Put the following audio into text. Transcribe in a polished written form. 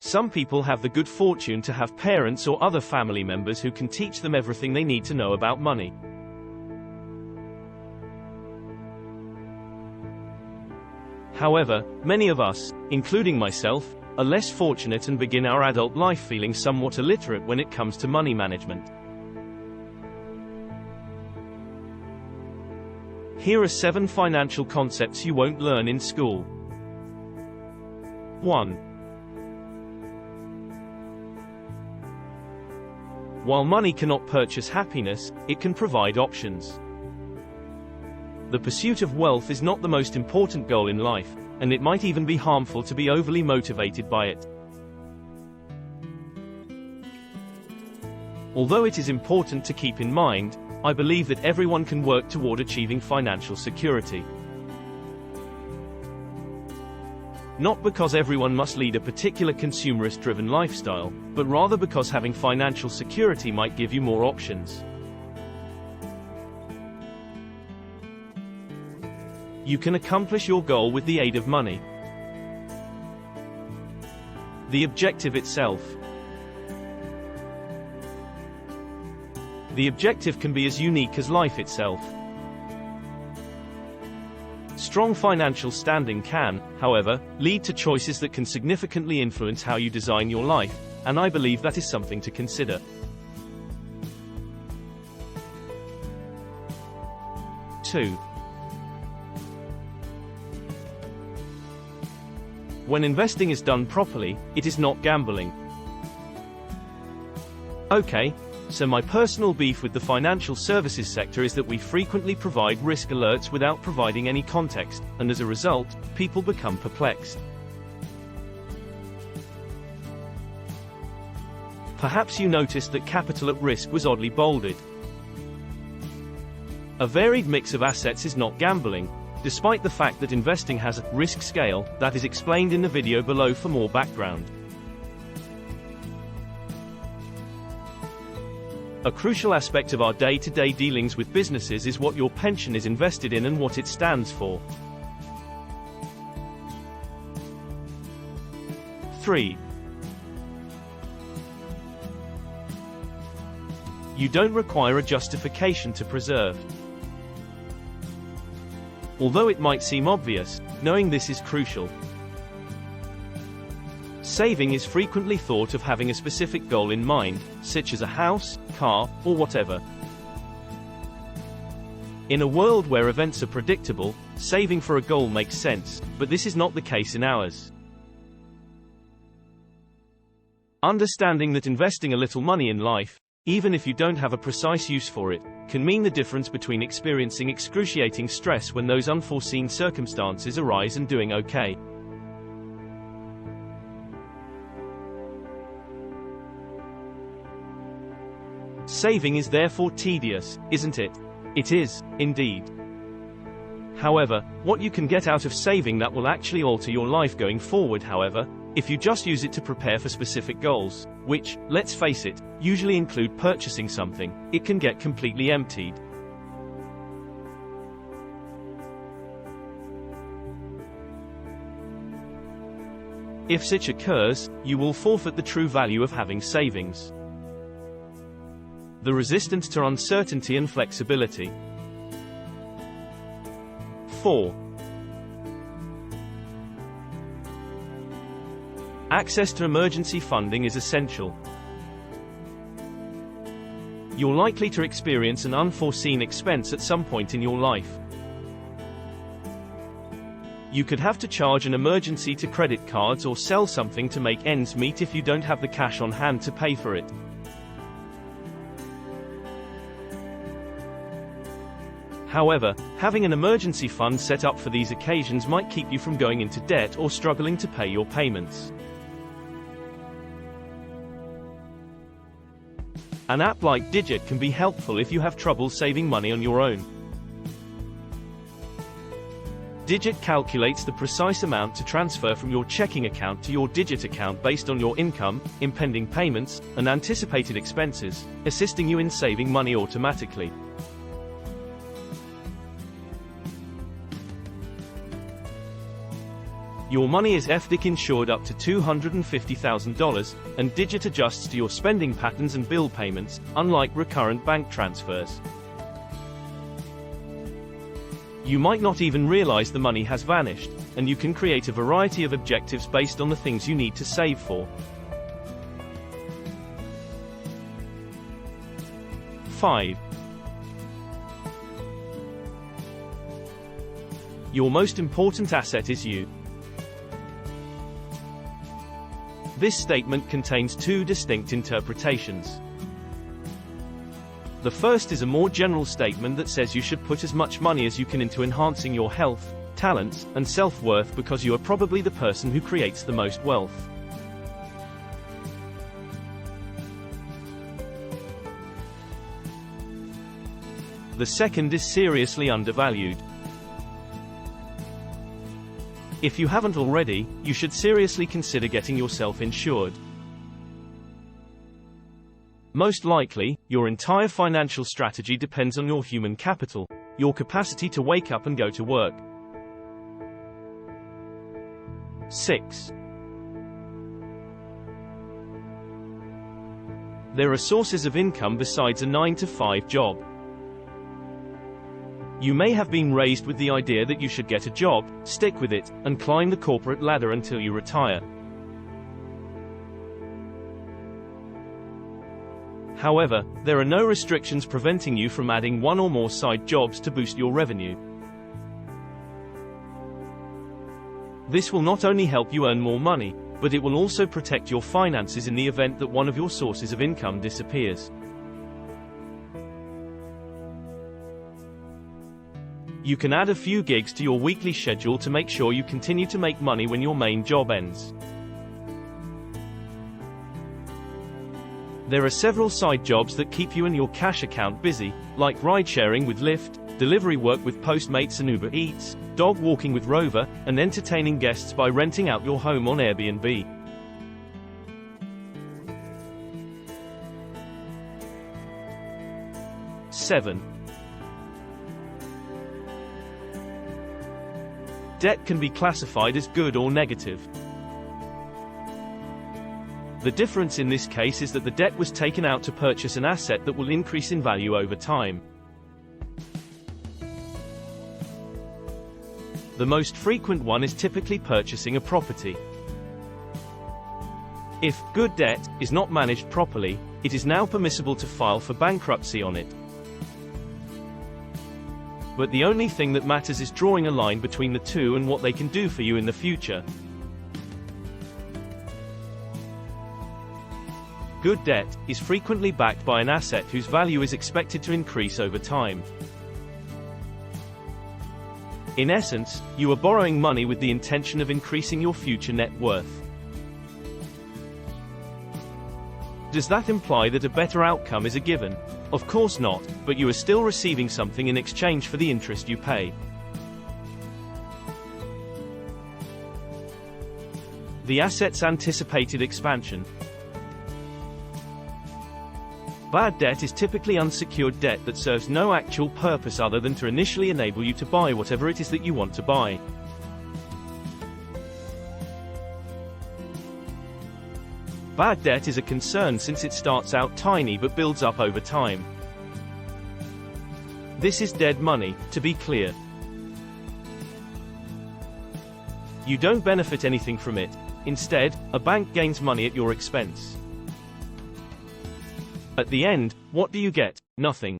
Some people have the good fortune to have parents or other family members who can teach them everything they need to know about money. However, many of us, including myself, are less fortunate and begin our adult life feeling somewhat illiterate when it comes to money management. Here are 7 financial concepts you won't learn in school. 1. While money cannot purchase happiness, it can provide options. The pursuit of wealth is not the most important goal in life, and it might even be harmful to be overly motivated by it. Although it is important to keep in mind, I believe that everyone can work toward achieving financial security. Not because everyone must lead a particular consumerist-driven lifestyle, but rather because having financial security might give you more options. You can accomplish your goal with the aid of money. The objective itself. The objective can be as unique as life itself. Strong financial standing can, however, lead to choices that can significantly influence how you design your life, and I believe that is something to consider. 2. When investing is done properly, it is not gambling. Okay, so my personal beef with the financial services sector is that we frequently provide risk alerts without providing any context, and as a result, people become perplexed. Perhaps you noticed that capital at risk was oddly bolded. A varied mix of assets is not gambling, despite the fact that investing has a risk scale that is explained in the video below for more background. A crucial aspect of our day-to-day dealings with businesses is what your pension is invested in and what it stands for. 3. You don't require a justification to preserve. Although it might seem obvious, knowing this is crucial. Saving is frequently thought of having a specific goal in mind, such as a house, car, or whatever. In a world where events are predictable, saving for a goal makes sense, but this is not the case in ours. Understanding that investing a little money in life, even if you don't have a precise use for it, can mean the difference between experiencing excruciating stress when those unforeseen circumstances arise and doing okay. Saving is therefore tedious, isn't it? It is, indeed. However, what you can get out of saving that will actually alter your life going forward, however, if you just use it to prepare for specific goals, which, let's face it, usually include purchasing something, it can get completely emptied. If such occurs, you will forfeit the true value of having savings. The resistance to uncertainty and flexibility. 4. Access to emergency funding is essential. You're likely to experience an unforeseen expense at some point in your life. You could have to charge an emergency to credit cards or sell something to make ends meet if you don't have the cash on hand to pay for it. However, having an emergency fund set up for these occasions might keep you from going into debt or struggling to pay your payments. An app like Digit can be helpful if you have trouble saving money on your own. Digit calculates the precise amount to transfer from your checking account to your Digit account based on your income, impending payments, and anticipated expenses, assisting you in saving money automatically. Your money is FDIC insured up to $250,000, and digit adjusts to your spending patterns and bill payments, unlike recurrent bank transfers. You might not even realize the money has vanished, and you can create a variety of objectives based on the things you need to save for. 5. Your most important asset is you. This statement contains two distinct interpretations. The first is a more general statement that says you should put as much money as you can into enhancing your health, talents, and self-worth because you are probably the person who creates the most wealth. The second is seriously undervalued. If you haven't already, you should seriously consider getting yourself insured. Most likely, your entire financial strategy depends on your human capital, your capacity to wake up and go to work. 6. There are sources of income besides a 9-to-5 job. You may have been raised with the idea that you should get a job, stick with it, and climb the corporate ladder until you retire. However, there are no restrictions preventing you from adding one or more side jobs to boost your revenue. This will not only help you earn more money, but it will also protect your finances in the event that one of your sources of income disappears. You can add a few gigs to your weekly schedule to make sure you continue to make money when your main job ends. There are several side jobs that keep you and your cash account busy, like ride-sharing with Lyft, delivery work with Postmates and Uber Eats, dog walking with Rover, and entertaining guests by renting out your home on Airbnb. 7. Debt can be classified as good or negative. The difference in this case is that the debt was taken out to purchase an asset that will increase in value over time. The most frequent one is typically purchasing a property. If good debt is not managed properly, it is now permissible to file for bankruptcy on it. But the only thing that matters is drawing a line between the two and what they can do for you in the future. Good debt is frequently backed by an asset whose value is expected to increase over time. In essence, you are borrowing money with the intention of increasing your future net worth. Does that imply that a better outcome is a given? Of course not, but you are still receiving something in exchange for the interest you pay. The asset's anticipated expansion. Bad debt is typically unsecured debt that serves no actual purpose other than to initially enable you to buy whatever it is that you want to buy. Bad debt is a concern since it starts out tiny but builds up over time. This is dead money, to be clear. You don't benefit anything from it. Instead, a bank gains money at your expense. At the end, what do you get? Nothing.